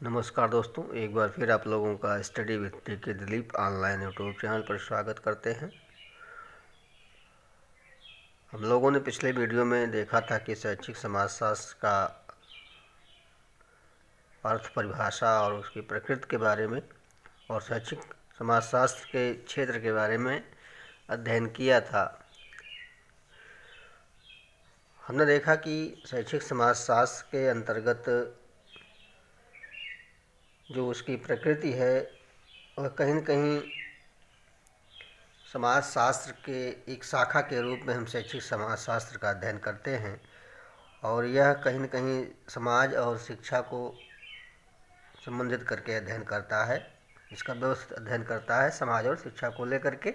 नमस्कार दोस्तों, एक बार फिर आप लोगों का स्टडी विद के दिलीप ऑनलाइन यूट्यूब चैनल पर स्वागत करते हैं। हम लोगों ने पिछले वीडियो में देखा था कि शैक्षिक समाजशास्त्र का अर्थ, परिभाषा और उसकी प्रकृति के बारे में और शैक्षिक समाजशास्त्र के क्षेत्र के बारे में अध्ययन किया था। हमने देखा कि शैक्षिक समाजशास्त्र के अंतर्गत जो उसकी प्रकृति है वह कहीं न कहीं समाजशास्त्र के एक शाखा के रूप में हम शैक्षिक समाजशास्त्र का अध्ययन करते हैं और यह कहीं न कहीं समाज और शिक्षा को संबंधित करके अध्ययन करता है। इसका व्यवस्थित अध्ययन करता है समाज और शिक्षा को लेकर के।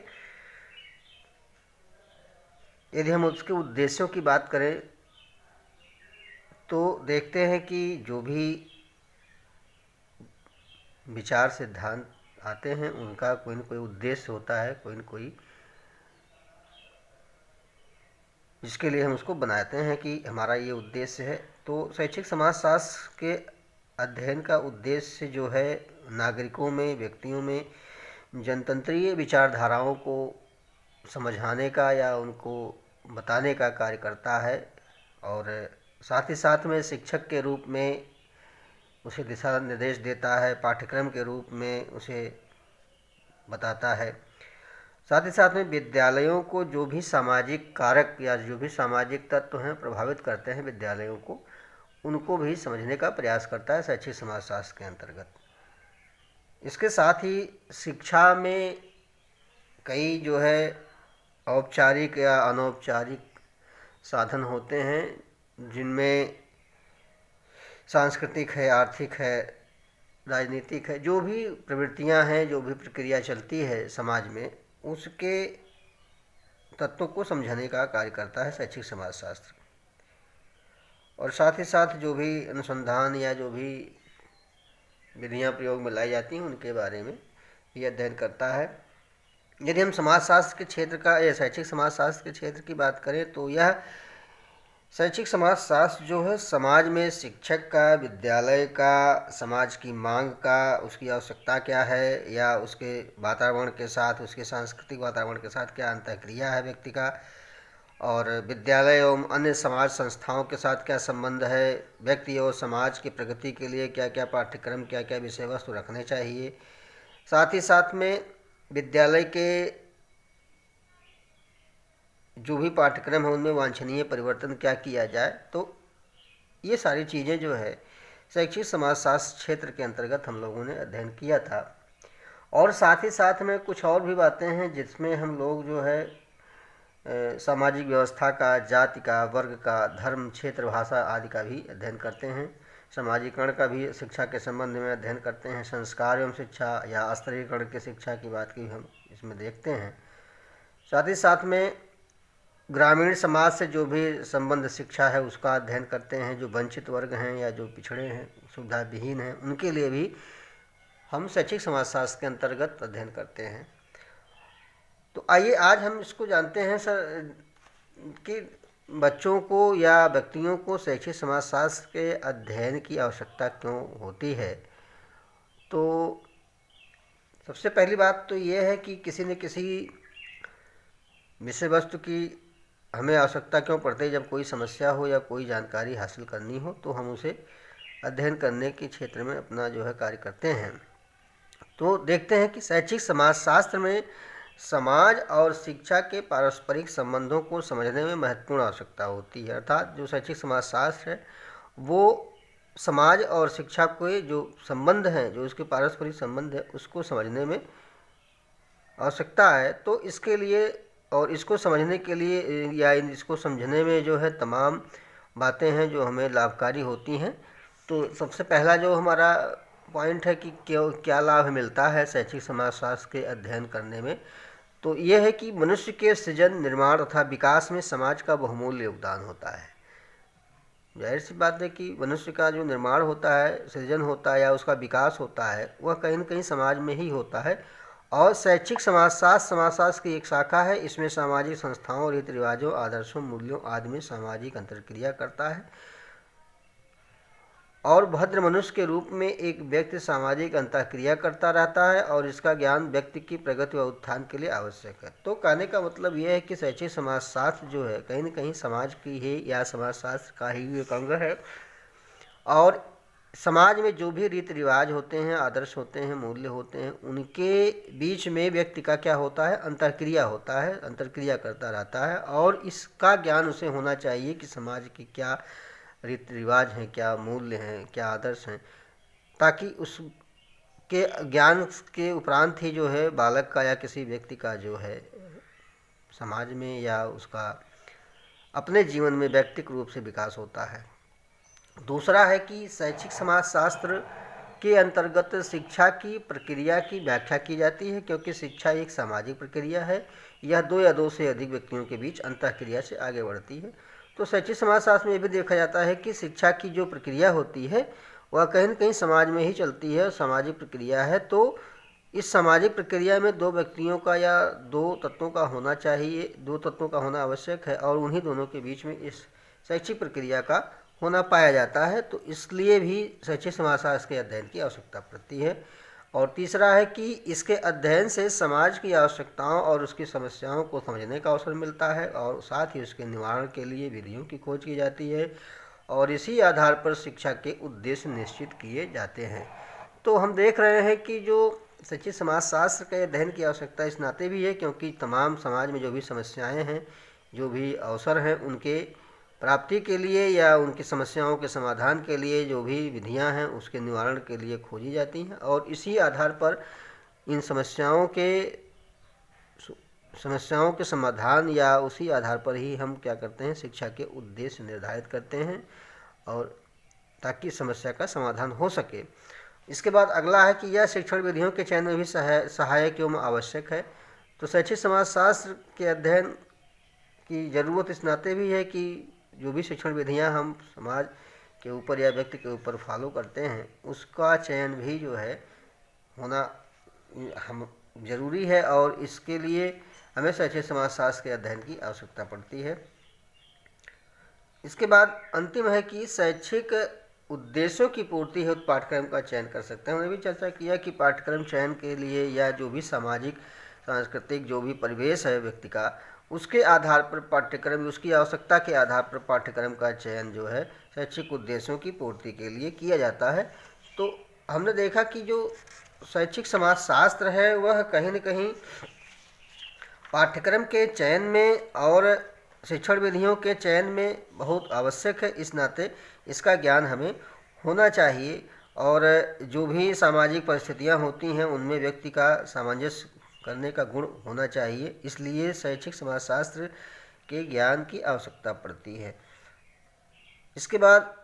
यदि हम उसके उद्देश्यों की बात करें तो देखते हैं कि जो भी विचार सिद्धांत आते हैं उनका कोई न कोई उद्देश्य होता है, कोई न कोई, जिसके लिए हम उसको बनाते हैं कि हमारा ये उद्देश्य है। तो शैक्षिक समाजशास्त्र के अध्ययन का उद्देश्य जो है नागरिकों में, व्यक्तियों में जनतंत्रीय विचारधाराओं को समझाने का या उनको बताने का कार्य करता है और साथ ही साथ में शिक्षक के रूप में उसे दिशा निर्देश देता है, पाठ्यक्रम के रूप में उसे बताता है। साथ ही साथ में विद्यालयों को जो भी सामाजिक कारक या जो भी सामाजिक तत्व हैं प्रभावित करते हैं विद्यालयों को, उनको भी समझने का प्रयास करता है शैक्षिक समाजशास्त्र के अंतर्गत। इसके साथ ही शिक्षा में कई जो है औपचारिक या अनौपचारिक साधन होते हैं जिनमें सांस्कृतिक है, आर्थिक है, राजनीतिक है, जो भी प्रवृत्तियां हैं, जो भी प्रक्रिया चलती है समाज में, उसके तत्वों को समझाने का कार्य करता है शैक्षिक समाजशास्त्र। और साथ ही साथ जो भी अनुसंधान या जो भी विधियां प्रयोग में लाई जाती हैं उनके बारे में ये अध्ययन करता है। यदि हम समाजशास्त्र के क्षेत्र का या शैक्षिक समाजशास्त्र के क्षेत्र की बात करें तो यह शैक्षिक समाजशास्त्र जो है समाज में शिक्षक का, विद्यालय का, समाज की मांग का, उसकी आवश्यकता क्या है या उसके वातावरण के साथ, उसके सांस्कृतिक वातावरण के साथ क्या अंतःक्रिया है व्यक्ति का, और विद्यालय एवं अन्य समाज संस्थाओं के साथ क्या संबंध है, व्यक्ति और समाज की प्रगति के लिए क्या क्या पाठ्यक्रम, क्या क्या विषय वस्तु रखने चाहिए। साथ ही साथ में विद्यालय के जो भी पाठ्यक्रम है उनमें वांछनीय परिवर्तन क्या किया जाए। तो ये सारी चीज़ें जो है शैक्षिक समाजशास्त्र क्षेत्र के अंतर्गत हम लोगों ने अध्ययन किया था। और साथ ही साथ में कुछ और भी बातें हैं जिसमें हम लोग जो है सामाजिक व्यवस्था का, जाति का, वर्ग का, धर्म, क्षेत्र, भाषा आदि का भी अध्ययन करते हैं। समाजीकरण का भी शिक्षा के संबंध में अध्ययन करते हैं। संस्कार एवं शिक्षा या स्तरीकरण की शिक्षा की बात की हम इसमें देखते हैं। साथ ही साथ में ग्रामीण समाज से जो भी संबंध शिक्षा है उसका अध्ययन करते हैं। जो वंचित वर्ग हैं या जो पिछड़े हैं, सुविधा विहीन हैं, उनके लिए भी हम शैक्षिक समाजशास्त्र के अंतर्गत अध्ययन करते हैं। तो आइए आज हम इसको जानते हैं सर कि बच्चों को या व्यक्तियों को शैक्षिक समाजशास्त्र के अध्ययन की आवश्यकता क्यों होती है। तो सबसे पहली बात तो ये है कि किसी न किसी विषय वस्तु की हमें आवश्यकता क्यों पड़ती है। जब कोई समस्या हो या कोई जानकारी हासिल करनी हो तो हम उसे अध्ययन करने के क्षेत्र में अपना जो है कार्य करते हैं। तो देखते हैं कि शैक्षिक समाजशास्त्र में समाज और शिक्षा के पारस्परिक संबंधों को समझने में महत्वपूर्ण आवश्यकता होती है। अर्थात जो शैक्षिक समाजशास्त्र है वो समाज और शिक्षा के जो संबंध हैं, जो उसके पारस्परिक संबंध है, उसको समझने में आवश्यकता है। तो इसके लिए और इसको समझने के लिए या इसको समझने में जो है तमाम बातें हैं जो हमें लाभकारी होती हैं। तो सबसे पहला जो हमारा पॉइंट है कि क्या लाभ मिलता है शैक्षिक समाजशास्त्र के अध्ययन करने में, तो ये है कि मनुष्य के सृजन, निर्माण तथा विकास में समाज का बहुमूल्य योगदान होता है। जाहिर सी बात है कि मनुष्य का जो निर्माण होता है, सृजन होता है या उसका विकास होता है, वह कहीं न कहीं समाज में ही होता है। और शैक्षिक समाजशास्त्र की एक शाखा है। इसमें सामाजिक संस्थाओं, रीति रिवाजों, आदर्शों, मूल्यों आदि में सामाजिक अंतर्क्रिया करता है। और भद्र मनुष्य के रूप में एक व्यक्ति सामाजिक अंतःक्रिया करता रहता है और इसका ज्ञान व्यक्ति की प्रगति व उत्थान के लिए आवश्यक है। तो कहने का मतलब यह है कि शैक्षिक समाजशास्त्र जो है कहीं न कहीं समाज की है या समाजशास्त्र का ही एक अंग है। और समाज में जो भी रीति रिवाज होते हैं, आदर्श होते हैं, मूल्य होते हैं, उनके बीच में व्यक्ति का क्या होता है, अंतर्क्रिया होता है, अंतर्क्रिया करता रहता है। और इसका ज्ञान उसे होना चाहिए कि समाज की क्या रीति रिवाज हैं, क्या मूल्य हैं, क्या आदर्श हैं, ताकि उसके ज्ञान के उपरांत ही जो है बालक का या किसी व्यक्ति का जो है समाज में या उसका अपने जीवन में व्यक्तिगत रूप से विकास होता है। दूसरा है कि शैक्षिक समाजशास्त्र के अंतर्गत शिक्षा की प्रक्रिया की व्याख्या की जाती है, क्योंकि शिक्षा एक सामाजिक प्रक्रिया है। यह दो या दो से अधिक व्यक्तियों के बीच अंतःक्रिया से आगे बढ़ती है। तो शैक्षिक समाजशास्त्र में यह भी देखा जाता है कि शिक्षा की जो प्रक्रिया होती है वह कहीं न कहीं समाज में ही चलती है, सामाजिक प्रक्रिया है। तो इस सामाजिक प्रक्रिया में दो व्यक्तियों का या दो तत्वों का होना चाहिए, दो तत्वों का होना आवश्यक है, और उन्हीं दोनों के बीच में इस शैक्षिक प्रक्रिया का होना पाया जाता है। तो इसलिए भी शैक्षिक समाजशास्त्र के अध्ययन की आवश्यकता पड़ती है। और तीसरा है कि इसके अध्ययन से समाज की आवश्यकताओं और उसकी समस्याओं को समझने का अवसर मिलता है, और साथ ही उसके निवारण के लिए विधियों की खोज की जाती है, और इसी आधार पर शिक्षा के उद्देश्य निश्चित किए जाते हैं। तो हम देख रहे हैं कि जो शैक्षिक समाजशास्त्र के अध्ययन की आवश्यकता इस नाते भी है क्योंकि तमाम समाज में जो भी समस्याएं हैं, जो भी अवसर हैं, उनके प्राप्ति के लिए या उनकी समस्याओं के समाधान के लिए जो भी विधियां हैं उसके निवारण के लिए खोजी जाती हैं, और इसी आधार पर इन समस्याओं के समाधान या उसी आधार पर ही हम क्या करते हैं, शिक्षा के उद्देश्य निर्धारित करते हैं, और ताकि समस्या का समाधान हो सके। इसके बाद अगला है कि यह शिक्षण विधियों के चयन में भी सहायक एवं आवश्यक है। तो शैक्षिक समाजशास्त्र के अध्ययन की ज़रूरत इस नाते भी है कि जो भी शिक्षण विधियां हम समाज के ऊपर या व्यक्ति के ऊपर फॉलो करते हैं उसका चयन भी जो है होना हम जरूरी है, और इसके लिए हमें शैक्षिक समाजशास्त्र के अध्ययन की आवश्यकता पड़ती है। इसके बाद अंतिम है कि शैक्षिक उद्देश्यों की पूर्ति हेतु पाठ्यक्रम का चयन कर सकते हैं। हमने भी चर्चा किया कि पाठ्यक्रम चयन के लिए या जो भी सामाजिक सांस्कृतिक जो भी परिवेश है व्यक्ति का, उसके आधार पर पाठ्यक्रम, उसकी आवश्यकता के आधार पर पाठ्यक्रम का चयन जो है शैक्षिक उद्देश्यों की पूर्ति के लिए किया जाता है। तो हमने देखा कि जो शैक्षिक समाजशास्त्र है वह कहीं न कहीं पाठ्यक्रम के चयन में और शिक्षण विधियों के चयन में बहुत आवश्यक है। इस नाते इसका ज्ञान हमें होना चाहिए, और जो भी सामाजिक परिस्थितियां होती हैं उनमें व्यक्ति का सामंजस्य करने का गुण होना चाहिए। इसलिए शैक्षिक समाजशास्त्र के ज्ञान की आवश्यकता पड़ती है। इसके बाद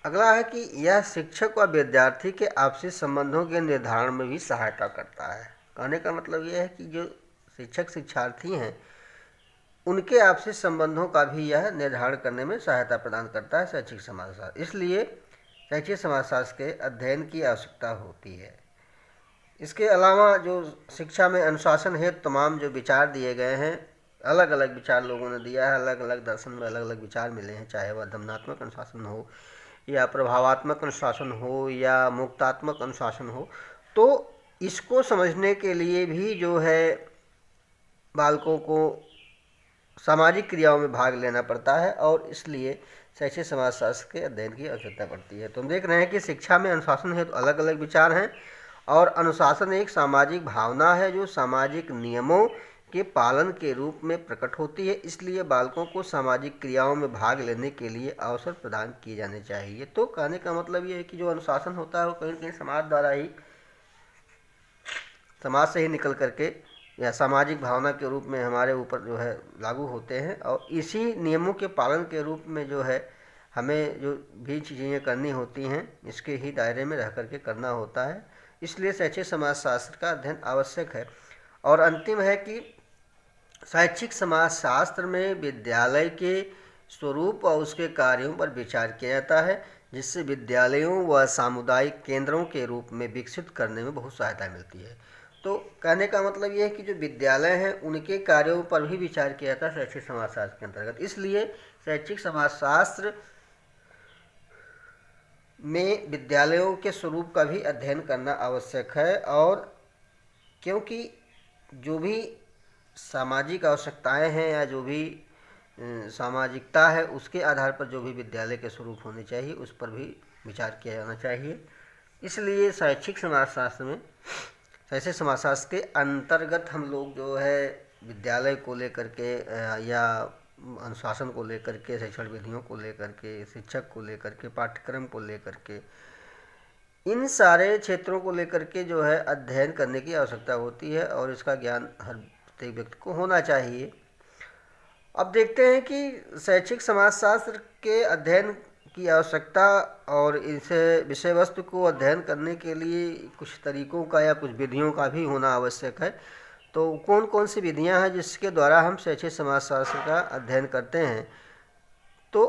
अगला है कि यह शिक्षक व विद्यार्थी के आपसी संबंधों के निर्धारण में भी सहायता करता है। कहने का मतलब यह है कि जो शिक्षक शिक्षार्थी हैं उनके आपसी संबंधों का भी यह निर्धारण करने में सहायता प्रदान करता है शैक्षिक समाजशास्त्र। इसलिए शैक्षिक समाजशास्त्र के अध्ययन की आवश्यकता होती है। इसके अलावा जो शिक्षा में अनुशासन हेतु तमाम जो विचार दिए गए हैं, अलग अलग विचार लोगों ने दिया है, अलग अलग दर्शन में अलग अलग विचार मिले हैं, चाहे वह दमनात्मक अनुशासन हो या प्रभावात्मक अनुशासन हो या मुक्तात्मक अनुशासन हो। तो इसको समझने के लिए भी जो है बालकों को सामाजिक क्रियाओं में भाग लेना पड़ता है, और इसलिए शैक्षिक समाजशास्त्र के अध्ययन की आवश्यकता पड़ती है। तो हम देख रहे हैं कि शिक्षा में अनुशासन है तो अलग अलग विचार हैं, और अनुशासन एक सामाजिक भावना है जो सामाजिक नियमों के पालन के रूप में प्रकट होती है। इसलिए बालकों को सामाजिक क्रियाओं में भाग लेने के लिए अवसर प्रदान किए जाने चाहिए। तो कहने का मतलब ये है कि जो अनुशासन होता है वो कहीं न कहीं समाज द्वारा ही, समाज से ही निकल करके या सामाजिक भावना के रूप में हमारे ऊपर जो है लागू होते हैं, और इसी नियमों के पालन के रूप में जो है हमें जो भी चीज़ें करनी होती हैं इसके ही दायरे में रह करके करना होता है। इसलिए शैक्षिक समाजशास्त्र का अध्ययन आवश्यक है। और अंतिम है कि शैक्षिक समाजशास्त्र में विद्यालय के स्वरूप और उसके कार्यों पर विचार किया जाता है, जिससे विद्यालयों व सामुदायिक केंद्रों के रूप में विकसित करने में बहुत सहायता मिलती है। तो कहने का मतलब ये है कि जो विद्यालय हैं उनके कार्यों पर भी विचार किया जाता है शैक्षिक समाजशास्त्र के अंतर्गत। इसलिए शैक्षिक समाजशास्त्र में विद्यालयों के स्वरूप का भी अध्ययन करना आवश्यक है। और क्योंकि जो भी सामाजिक आवश्यकताएं हैं या जो भी सामाजिकता है, उसके आधार पर जो भी विद्यालय के स्वरूप होने चाहिए उस पर भी विचार किया जाना चाहिए। इसलिए शैक्षिक समाजशास्त्र में, शैक्षिक समाजशास्त्र के अंतर्गत हम लोग जो है विद्यालय को लेकर के या अनुशासन को लेकर के, शिक्षण विधियों को लेकर के, शिक्षक को लेकर के, पाठ्यक्रम को लेकर के, इन सारे क्षेत्रों को लेकर के जो है अध्ययन करने की आवश्यकता होती है और इसका ज्ञान हर प्रत्येक व्यक्ति को होना चाहिए। अब देखते हैं कि शैक्षिक समाजशास्त्र के अध्ययन की आवश्यकता और इसे विषय वस्तु को अध्ययन करने के लिए कुछ तरीकों का या कुछ विधियों का भी होना आवश्यक है। तो कौन कौन सी विधियां हैं जिसके द्वारा हम शैक्षिक समाजशास्त्र का अध्ययन करते हैं? तो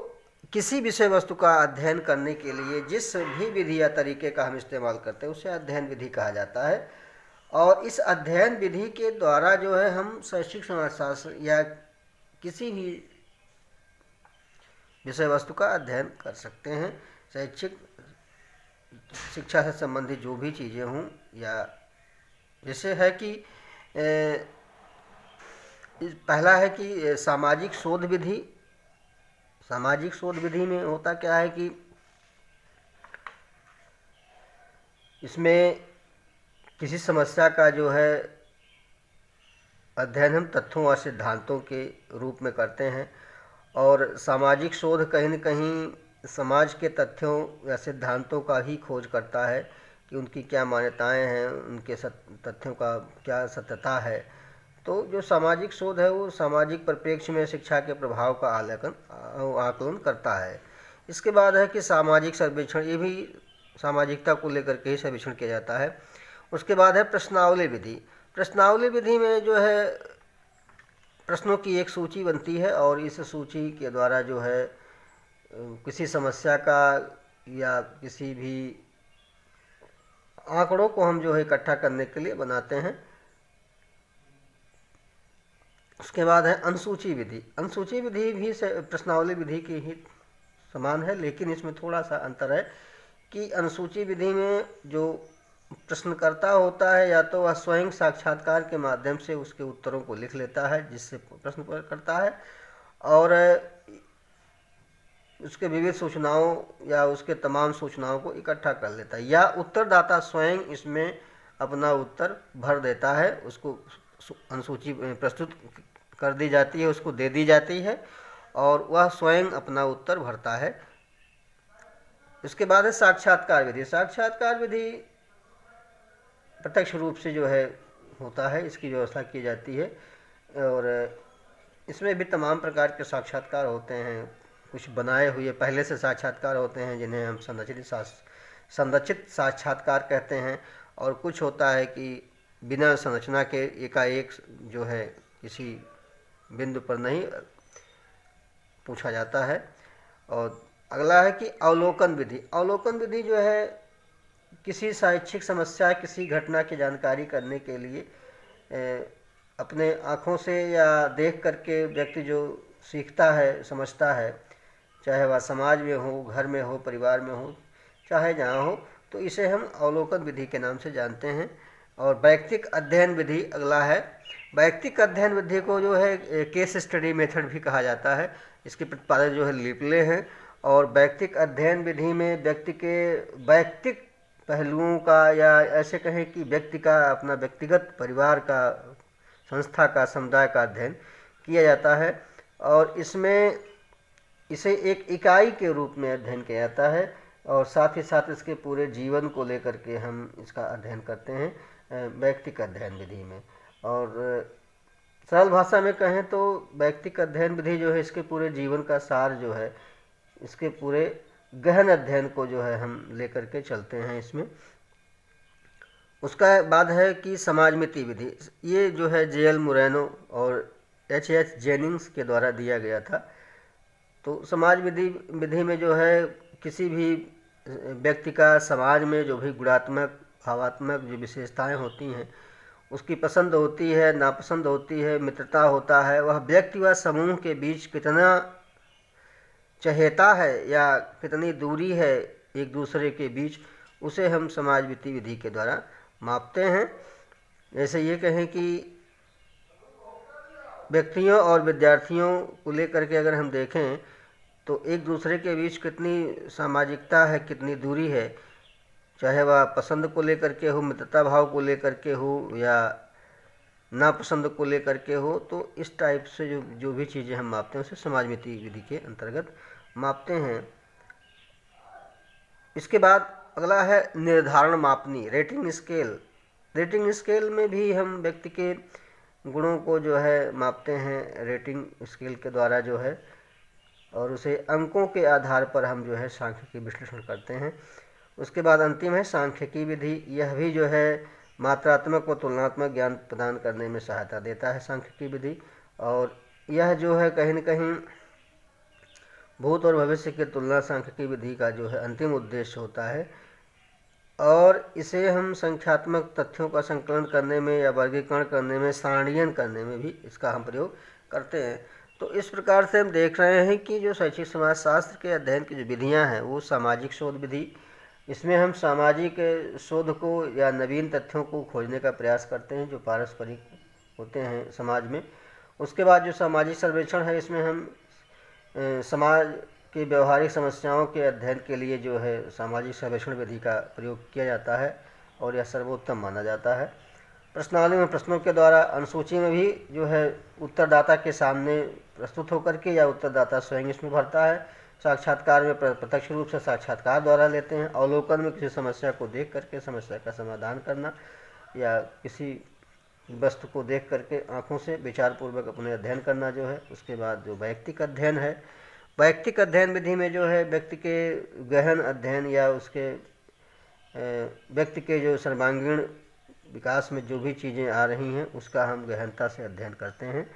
किसी विषय वस्तु का अध्ययन करने के लिए जिस भी विधि या तरीके का हम इस्तेमाल करते हैं उसे अध्ययन विधि कहा जाता है। और इस अध्ययन विधि के द्वारा जो है हम शैक्षिक समाजशास्त्र या किसी भी विषय वस्तु का अध्ययन कर सकते हैं। शैक्षिक शिक्षा से संबंधित जो भी चीज़ें हों, या जैसे है कि पहला है कि सामाजिक शोध विधि। सामाजिक शोध विधि में होता क्या है कि इसमें किसी समस्या का जो है अध्ययन हम तथ्यों और सिद्धांतों के रूप में करते हैं। और सामाजिक शोध कहीं न कहीं समाज के तथ्यों या सिद्धांतों का ही खोज करता है कि उनकी क्या मान्यताएं हैं, उनके तथ्यों का क्या सत्यता है। तो जो सामाजिक शोध है वो सामाजिक परिप्रेक्ष्य में शिक्षा के प्रभाव का आकलन करता है। इसके बाद है कि सामाजिक सर्वेक्षण, ये भी सामाजिकता को लेकर के ही सर्वेक्षण किया जाता है। उसके बाद है प्रश्नावली विधि। प्रश्नावली विधि में जो है प्रश्नों की एक सूची बनती है और इस सूची के द्वारा जो है किसी समस्या का या किसी भी आंकड़ों को हम जो है इकट्ठा करने के लिए बनाते हैं। उसके बाद है अनुसूची विधि। अनुसूची विधि भी प्रश्नावली विधि की ही समान है, लेकिन इसमें थोड़ा सा अंतर है कि अनुसूची विधि में जो प्रश्नकर्ता होता है या तो वह स्वयं साक्षात्कार के माध्यम से उसके उत्तरों को लिख लेता है जिससे प्रश्न करता है, और उसके विविध सूचनाओं या उसके तमाम सूचनाओं को इकट्ठा कर लेता है, या उत्तरदाता स्वयं इसमें अपना उत्तर भर देता है। उसको अनुसूची प्रस्तुत कर दी जाती है, उसको दे दी जाती है और वह स्वयं अपना उत्तर भरता है। इसके बाद है साक्षात्कार विधि। साक्षात्कार विधि प्रत्यक्ष रूप से जो है होता है, इसकी व्यवस्था की जाती है और इसमें भी तमाम प्रकार के साक्षात्कार होते हैं। कुछ बनाए हुए पहले से साक्षात्कार होते हैं जिन्हें हम संरचित साक्षात्कार कहते हैं, और कुछ होता है कि बिना संरचना के एकाएक जो है किसी बिंदु पर नहीं पूछा जाता है। और अगला है कि अवलोकन विधि। अवलोकन विधि जो है किसी शैक्षिक समस्या, किसी घटना की जानकारी करने के लिए अपने आँखों से या देख करके व्यक्ति जो सीखता है, समझता है, चाहे वह समाज में हो, घर में हो, परिवार में हो, चाहे जहाँ हो, तो इसे हम अवलोकन विधि के नाम से जानते हैं। और वैयक्तिक अध्ययन विधि अगला है। वैयक्तिक अध्ययन विधि को जो है केस स्टडी मेथड भी कहा जाता है। इसके प्रतिपादक जो है लिपले हैं। और वैयक्तिक अध्ययन विधि में व्यक्ति के वैयक्तिक पहलुओं का, या ऐसे कहें कि व्यक्ति का अपना व्यक्तिगत, परिवार का, संस्था का, समुदाय का अध्ययन किया जाता है और इसमें इसे एक इकाई के रूप में अध्ययन किया जाता है और साथ ही साथ इसके पूरे जीवन को लेकर के हम इसका अध्ययन करते हैं वैयक्तिक अध्ययन विधि में। और सरल भाषा में कहें तो वैयक्तिक अध्ययन विधि जो है इसके पूरे जीवन का सार जो है, इसके पूरे गहन अध्ययन को जो है हम लेकर के चलते हैं इसमें। उसका बाद है कि समाजमिति विधि। ये जो है जे.एल. मोरेनो और एच.एच. जेनिंग्स के द्वारा दिया गया था। तो समाज विधि में जो है किसी भी व्यक्ति का समाज में जो भी गुणात्मक, भावात्मक जो विशेषताएं होती हैं उसकी पसंद होती है, नापसंद होती है, मित्रता होता है, वह व्यक्ति व समूह के बीच कितना चहेता है या कितनी दूरी है एक दूसरे के बीच, उसे हम समाज वित्तीय विधि के द्वारा मापते हैं। जैसे ये कहें कि व्यक्तियों और विद्यार्थियों को लेकर के अगर हम देखें तो एक दूसरे के बीच कितनी सामाजिकता है, कितनी दूरी है, चाहे वह पसंद को लेकर के हो, मित्रता भाव को लेकर के हो या नापसंद को लेकर के हो, तो इस टाइप से जो जो भी चीज़ें हम मापते हैं उसे समाज मिति विधि के अंतर्गत मापते हैं। इसके बाद अगला है निर्धारण मापनी, रेटिंग स्केल। रेटिंग स्केल में भी हम व्यक्ति के गुणों को जो है मापते हैं रेटिंग स्केल के द्वारा जो है, और उसे अंकों के आधार पर हम जो है सांख्यिकी विश्लेषण करते हैं। उसके बाद अंतिम है सांख्यिकी विधि। यह भी जो है मात्रात्मक व तुलनात्मक ज्ञान प्रदान करने में सहायता देता है सांख्यिकी विधि, और यह जो है कहीं न कहीं भूत और भविष्य की तुलना सांख्यिकी विधि का जो है अंतिम उद्देश्य होता है, और इसे हम संख्यात्मक तथ्यों का संकलन करने में या वर्गीकरण करने में, सारणीयन करने में भी इसका हम प्रयोग करते हैं। तो इस प्रकार से हम देख रहे हैं कि जो शैक्षिक समाजशास्त्र के अध्ययन की जो विधियाँ हैं वो सामाजिक शोध विधि, इसमें हम सामाजिक शोध को या नवीन तथ्यों को खोजने का प्रयास करते हैं जो पारस्परिक होते हैं समाज में। उसके बाद जो सामाजिक सर्वेक्षण है, इसमें हम समाज की व्यवहारिक समस्याओं के अध्ययन के लिए जो है सामाजिक सर्वेक्षण विधि का प्रयोग किया जाता है और यह सर्वोत्तम माना जाता है। प्रश्नावली में प्रश्नों के द्वारा, अनुसूची में भी जो है उत्तरदाता के सामने प्रस्तुत होकर के या उत्तरदाता स्वयं इसमें भरता है। साक्षात्कार में प्रत्यक्ष रूप से साक्षात्कार द्वारा लेते हैं। अवलोकन में किसी समस्या को देख करके समस्या का समाधान करना या किसी वस्तु को देख करके आँखों से विचारपूर्वक अपने अध्ययन करना जो है। उसके बाद जो वैयक्तिक अध्ययन है, वैयक्तिक अध्ययन विधि में जो है व्यक्ति के गहन अध्ययन या उसके व्यक्ति के जो सर्वांगीण विकास में जो भी चीज़ें आ रही हैं उसका हम गहनता से अध्ययन करते हैं,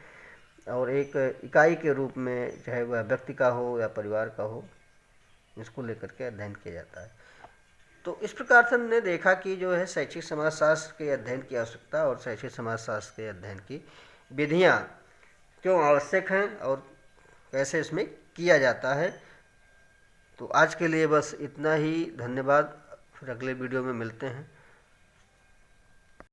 और एक इकाई के रूप में, चाहे वह व्यक्ति का हो या परिवार का हो, इसको लेकर के अध्ययन किया जाता है। तो इस प्रकार से हमने देखा कि जो है शैक्षिक समाजशास्त्र के अध्ययन की आवश्यकता और शैक्षिक समाजशास्त्र के अध्ययन की विधियाँ क्यों आवश्यक हैं और कैसे इसमें किया जाता है। तो आज के लिए बस इतना ही। धन्यवाद। फिर अगले वीडियो में मिलते हैं।